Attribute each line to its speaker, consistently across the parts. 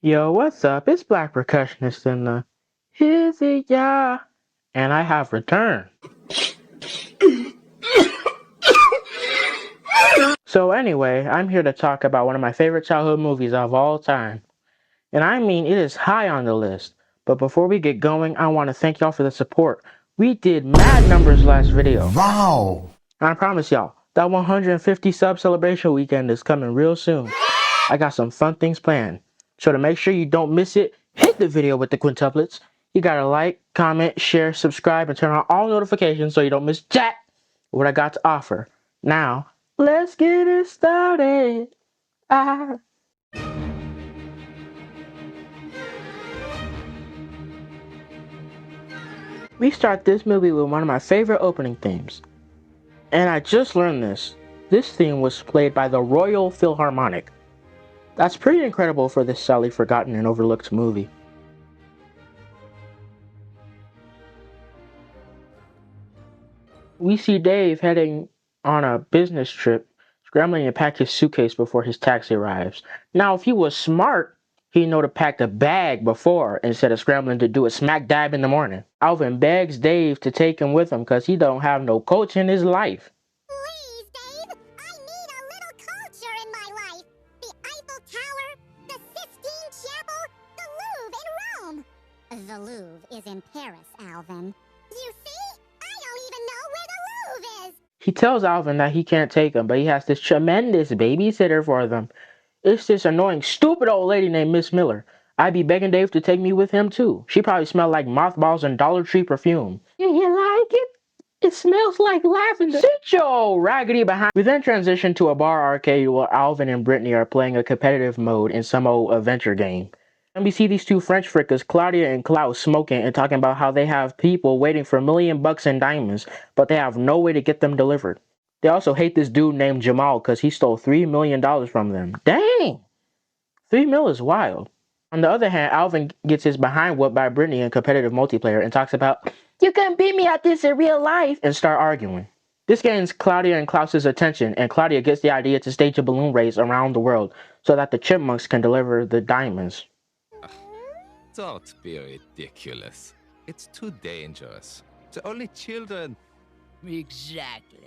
Speaker 1: Yo, what's up? It's Black Percussionist in the Is it ya? And I have returned. So anyway, I'm here to talk about one of my favorite childhood movies of all time. And I mean, it is high on the list. But before we get going, I want to thank y'all for the support. We did mad numbers last video.
Speaker 2: Wow!
Speaker 1: And I promise y'all, that 150 sub celebration weekend is coming real soon. I got some fun things planned. So to make sure you don't miss it, hit the video with the quintuplets. You gotta like, comment, share, subscribe, and turn on all notifications so you don't miss jack what I got to offer. Now, let's get it started. Ah. We start this movie with one of my favorite opening themes. And I just learned this. This theme was played by the Royal Philharmonic. That's pretty incredible for this sadly forgotten and overlooked movie. We see Dave heading on a business trip, scrambling to pack his suitcase before his taxi arrives. Now, if he was smart, he'd know to pack the bag before instead of scrambling to do it smack dab in the morning. Alvin begs Dave to take him with him because he don't have no coach in his life.
Speaker 3: Please, Dave, I need a little culture in my life. The Eiffel Tower, the Sistine Chapel, the Louvre in Rome. The Louvre is in Paris, Alvin. You see? I don't even know where the Louvre is.
Speaker 1: He tells Alvin that he can't take him, but he has this tremendous babysitter for them. It's this annoying, stupid old lady named Miss Miller. I'd be begging Dave to take me with him too. She probably smelled like mothballs and Dollar Tree perfume. You like it? It smells like lavender. Sit your old raggedy behind. We then transition to a bar arcade where Alvin and Brittany are playing a competitive mode in some old adventure game. And we see these two French frickers, Claudia and Klaus, smoking and talking about how they have people waiting for $1,000,000 in diamonds, but they have no way to get them delivered. They also hate this dude named Jamal because he stole $3 million from them. Dang! 3 mil is wild. On the other hand, Alvin gets his behind whooped by Brittany in competitive multiplayer and talks about, "You can beat me at this in real life," and start arguing. This gains Claudia and Klaus's attention, and Claudia gets the idea to stage a balloon race around the world so that the Chipmunks can deliver the diamonds.
Speaker 4: Don't be ridiculous. It's too dangerous. To only children.
Speaker 5: Exactly.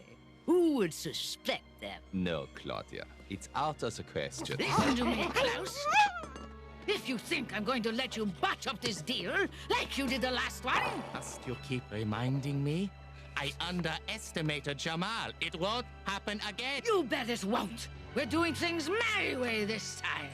Speaker 5: Who would suspect them?
Speaker 4: No, Claudia. It's out of the question.
Speaker 5: Listen to me, Klaus. If you think I'm going to let you botch up this deal like you did the last one...
Speaker 4: Must you keep reminding me? I underestimated Jamal. It won't happen again.
Speaker 5: You bet it won't. We're doing things my way this time.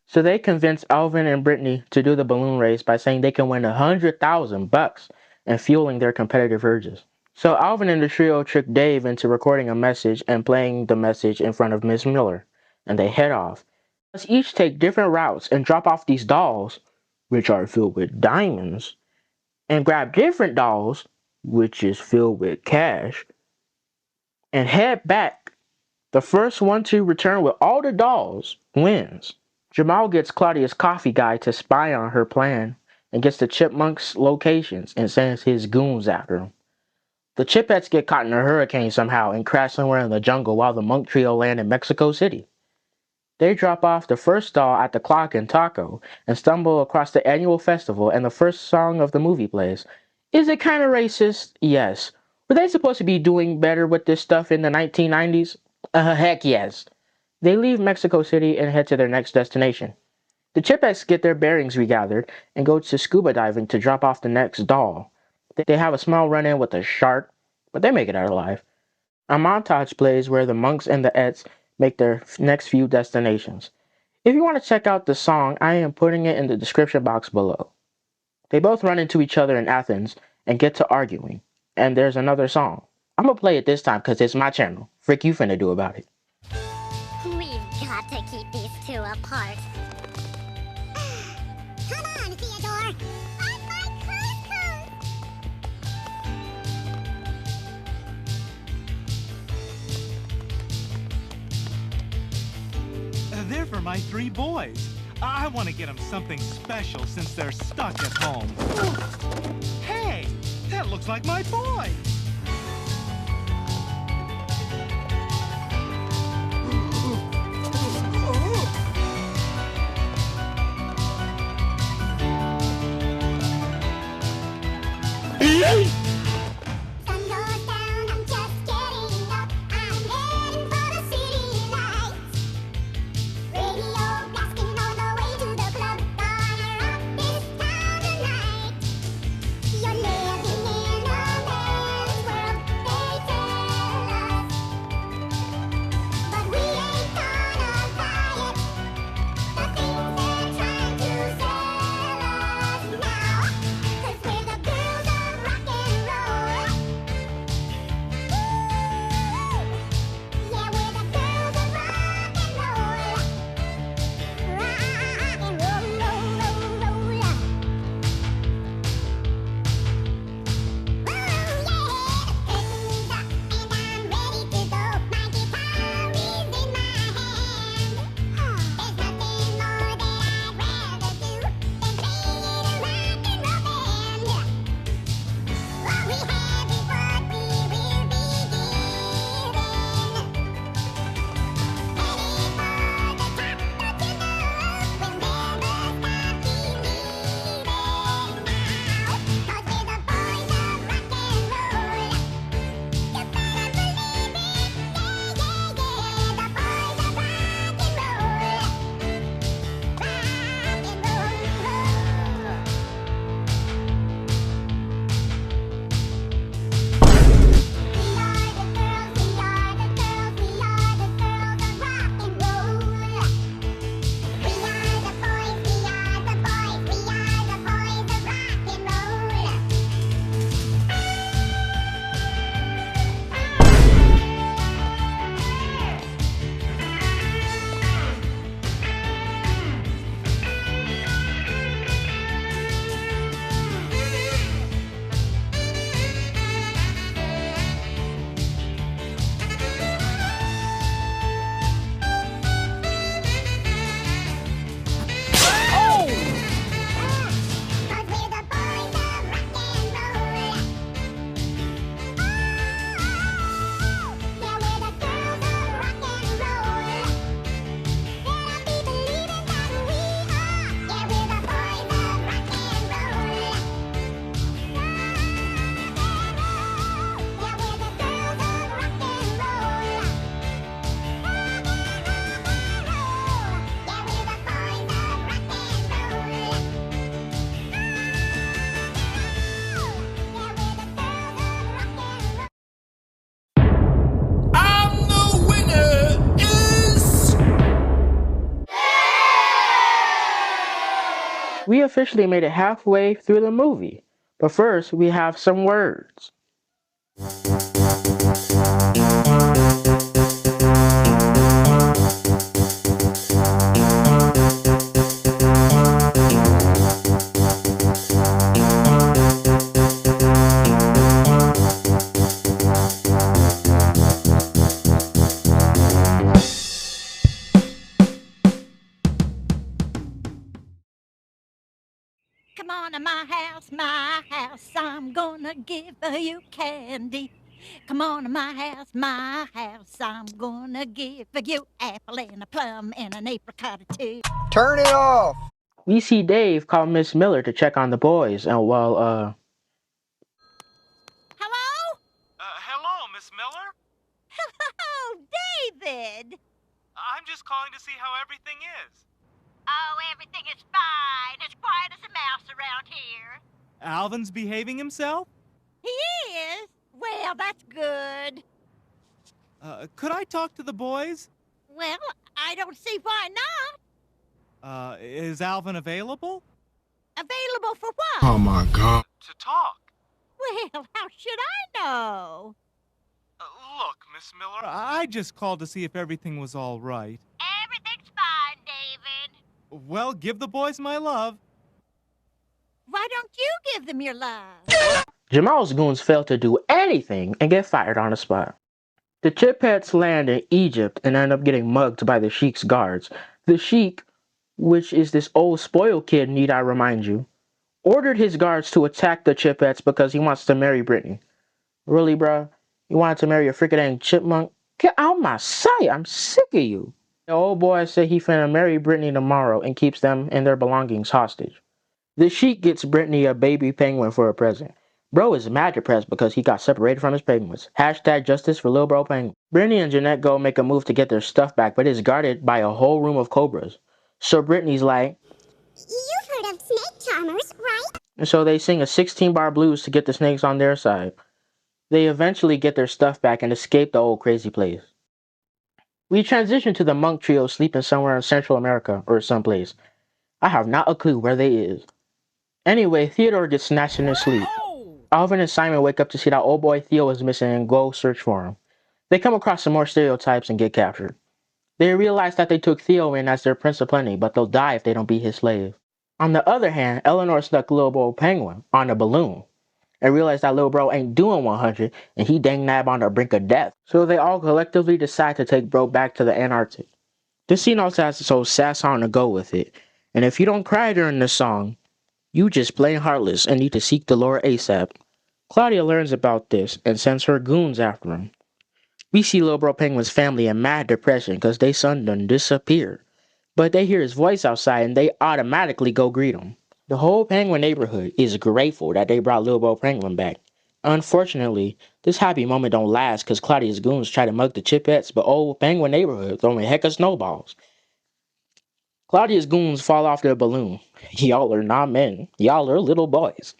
Speaker 1: So they convince Alvin and Brittany to do the balloon race by saying they can win $100,000 and fueling their competitive urges. So Alvin and the trio trick Dave into recording a message and playing the message in front of Miss Miller, and they head off. Let's each take different routes and drop off these dolls, which are filled with diamonds, and grab different dolls, which is filled with cash, and head back. The first one to return with all the dolls wins. Jamal gets Claudia's coffee guy to spy on her plan and gets the Chipmunks' locations and sends his goons after them. The Chipettes get caught in a hurricane somehow and crash somewhere in the jungle while the Monk Trio land in Mexico City. They drop off the first doll at the Clock and Taco and stumble across the annual festival, and the first song of the movie plays. Is it kind of racist? Yes. Were they supposed to be doing better with this stuff in the 1990s? Heck yes. They leave Mexico City and head to their next destination. The Chipettes get their bearings regathered and go to scuba diving to drop off the next doll. They have a small run-in with a shark, but they make it out alive. A montage plays where the monks and the Eds make their next few destinations. If you want to check out the song, I am putting it in the description box below. They both run into each other in Athens and get to arguing, and there's another song. I'm gonna play it this time because it's my channel. Frick you finna do about it.
Speaker 3: We've got to keep these two apart. Come on, Theodore. On my coast!
Speaker 6: They're for my 3 boys. I want to get them something special since they're stuck at home. Hey, that looks like my boy.
Speaker 3: Sun goes down, I'm just getting up. I'm heading for the city lights. Radio blasting all the way to the club. Gonna rock this town tonight. You're living in a man's world, they tell us. But we ain't gonna buy it. The things they're trying to sell us now. 'Cause we're the girls of rock and roll. Yeah, we're the girls of rock and roll. Rock and roll, roll, roll, roll. Oh yeah, the curtain's up and I'm ready to go. My guitar is in my hand. There's nothing more that I'd rather do than play in a rock and roll band. All we have is what we will be giving. Headed for the top, don't you know? We'll never stop believing now. 'Cause we're the boys of rock and roll. You better believe it, yeah, yeah, yeah. The boys of rock and roll. Rock and roll, roll. We are the girls, we are the girls, we are the girls of rock and roll. We are the boys, we are the boys, we are the boys of rock and roll. Cause we're the boys of rock and roll. Yeah, we're the girls of rock and roll. Better be believing that we are. Yeah, we're the boys of rock and roll. Yeah, we're the girls of rock and roll. Yeah, we're the boys of rock and roll.
Speaker 4: And the winner is...
Speaker 1: We officially made it halfway through the movie, but first we have some words.
Speaker 5: Come on to my house, I'm gonna give you candy. Come on to my house, I'm gonna give you apple and a plum and an apricot or two.
Speaker 2: Turn it off!
Speaker 1: We see Dave call Miss Miller to check on the boys, and
Speaker 5: Hello?
Speaker 6: Hello, Miss Miller?
Speaker 5: Hello, David!
Speaker 6: I'm just calling to see how everything is.
Speaker 5: Oh, everything is fine. As quiet as a mouse around here.
Speaker 6: Alvin's behaving himself?
Speaker 5: He is? Well, that's good.
Speaker 6: Could I talk to the boys?
Speaker 5: Well, I don't see why not.
Speaker 6: Is Alvin available?
Speaker 5: Available for what?
Speaker 4: Oh my god.
Speaker 6: To talk.
Speaker 5: Well, how should I know?
Speaker 6: Look, Miss Miller, I just called to see if everything was all right.
Speaker 5: Everything's fine, David.
Speaker 6: Well, give the boys my love.
Speaker 5: Why don't you give them your love?
Speaker 1: Jamal's goons fail to do anything and get fired on the spot. The Chipettes land in Egypt and end up getting mugged by the Sheik's guards. The Sheik, which is this old spoiled kid, need I remind you, ordered his guards to attack the Chipettes because he wants to marry Brittany. Really, bruh? You wanted to marry a freaking dang chipmunk? Get out my sight! I'm sick of you. The old boy said he finna marry Brittany tomorrow and keeps them and their belongings hostage. The Sheik gets Brittany a baby penguin for a present. Bro is mad depressed because he got separated from his penguins. Hashtag justice for Lil Bro Penguin. Brittany and Jeanette go make a move to get their stuff back, but it's guarded by a whole room of cobras. So Brittany's like,
Speaker 3: You've heard of snake charmers, right?
Speaker 1: and so they sing a 16-bar blues to get the snakes on their side. They eventually get their stuff back and escape the old crazy place. We transition to the monk trio sleeping somewhere in Central America or someplace. I have not a clue where they is. Anyway, Theodore gets snatched in his sleep. Alvin and Simon wake up to see that old boy Theo is missing and go search for him. They come across some more stereotypes and get captured. They realize that they took Theo in as their Prince of Plenty, but they'll die if they don't be his slave. On the other hand, Eleanor snuck Lil Bro Penguin on a balloon and realized that Lil Bro ain't doing 100 and he dang nab on the brink of death. So they all collectively decide to take Bro back to the Antarctic. This scene also has this old sad song to go with it. And if you don't cry during this song, you just plain heartless and need to seek the Lord ASAP. Claudia learns about this and sends her goons after him. We see Lil Bro Penguin's family in mad depression because they son done disappeared. But they hear his voice outside and they automatically go greet him. The whole Penguin neighborhood is grateful that they brought Lil Bro Penguin back. Unfortunately, this happy moment don't last because Claudia's goons try to mug the Chipettes, but old Penguin neighborhood throwing heck of snowballs. Claudia's goons fall off their balloon. Y'all are not men. Y'all are little boys.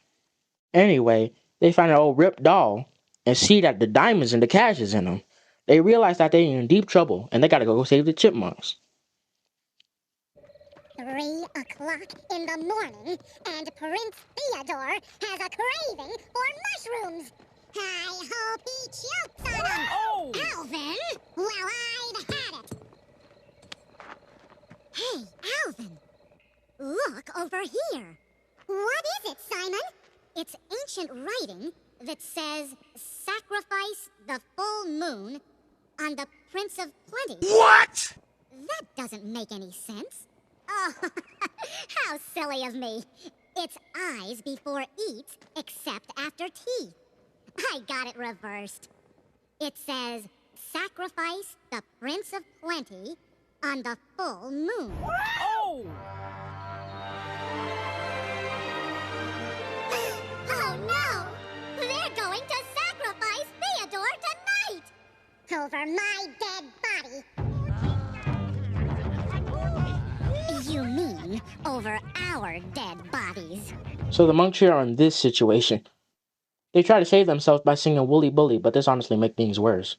Speaker 1: Anyway, they find an old ripped doll and see that the diamonds and the cash is in them. They realize that they're in deep trouble and they gotta go save the Chipmunks.
Speaker 3: 3 o'clock in the morning, and Prince Theodore has a craving for mushrooms. I hope he chokes on them.
Speaker 5: Oh!
Speaker 3: Alvin? Well, I'd had it. Hey, Alvin. Look over here. What is it, Simon? It's ancient writing that says, sacrifice the full moon on the Prince of Plenty.
Speaker 4: What?
Speaker 3: That doesn't make any sense. Oh, how silly of me. It's eyes before eats, except after teeth. I got it reversed. It says, sacrifice the Prince of Plenty on the full moon.
Speaker 5: Oh!
Speaker 3: Oh no! They're going to sacrifice Theodore tonight! Over my dead body. You mean over our dead bodies?
Speaker 1: So the monk trio are in this situation. They try to save themselves by singing Wooly Bully, but this honestly makes things worse.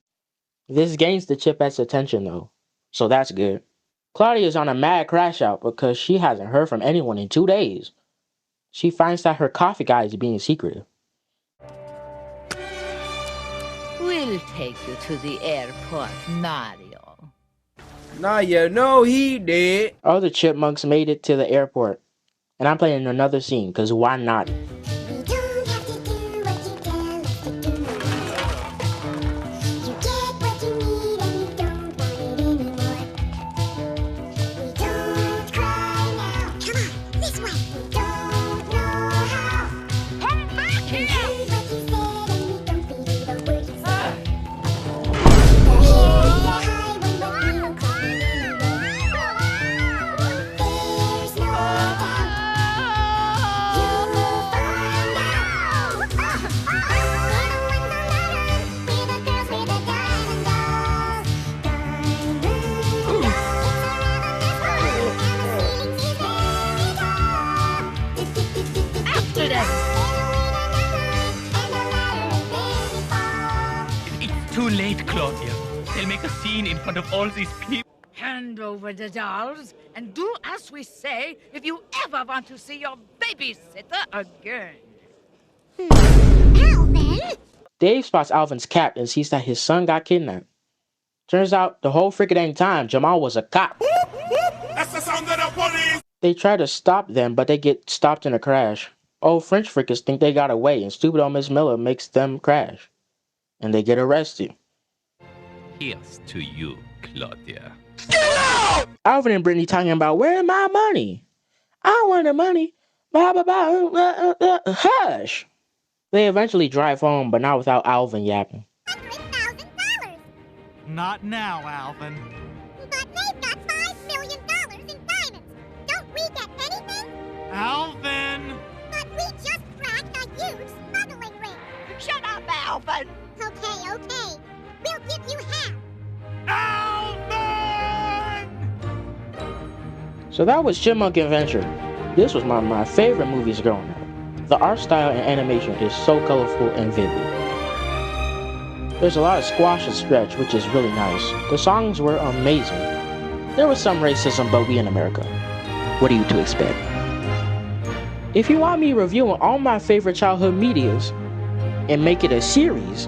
Speaker 1: This gains the Chipettes' attention though, so that's good. Claudia is on a mad crash out because she hasn't heard from anyone in 2 days. She finds that her coffee guy is being secretive.
Speaker 2: We'll take you to the airport, Mario.
Speaker 7: Nah, you know he did.
Speaker 1: All the Chipmunks made it to the airport, and I'm playing another scene because why not?
Speaker 3: We don't have to do what you tell us to do. You get what you need and you don't want it anymore. We don't cry now. Come on, this way. We don't know how.
Speaker 5: Come back
Speaker 3: We
Speaker 5: here!
Speaker 3: heard what you said and we don't believe a word you said. The air is high when we don't cry anymore. There's no doubt. You will find out. We're the ones on the run. We're the girls with the diamond dolls. Diamond dolls. It's around this world, and the ceilings is very tall.
Speaker 5: After them!
Speaker 3: And the ladder is very far.
Speaker 6: It's too late, Claudia. They'll make a scene in front of all these people.
Speaker 2: Hand over the dolls and do as we say if you ever want to see your babysitter again.
Speaker 3: Alvin?
Speaker 1: Dave spots Alvin's cap and sees that his son got kidnapped. Turns out the whole freaking dang time Jamal was a cop.
Speaker 4: That's the sound of the police!
Speaker 1: They try to stop them, but they get stopped in a crash. Old French freakers think they got away, and stupid old Miss Miller makes them crash. And they get arrested.
Speaker 8: Here's to you, Claudia.
Speaker 1: Alvin and Brittany talking about, where's my money? I want the money. Blah, blah, blah, hush. They eventually drive home, but not without Alvin yapping.
Speaker 3: $100,000.
Speaker 6: Not now, Alvin.
Speaker 3: But they've got $5 million in diamonds. Don't we get anything?
Speaker 6: Alvin!
Speaker 3: But we just cracked a huge smuggling ring.
Speaker 5: Alvin!
Speaker 3: Okay, okay. We'll give you half.
Speaker 6: Alvin!
Speaker 1: So that was Chipmunk Adventure. This was one of my favorite movies growing up. The art style and animation is so colorful and vivid. There's a lot of squash and stretch, which is really nice. The songs were amazing. There was some racism, but we in America. What are you to expect? If you want me reviewing all my favorite childhood medias and make it a series,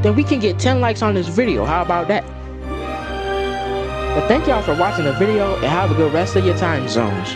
Speaker 1: then we can get 10 likes on this video. How about that? But thank y'all for watching the video and have a good rest of your time zones.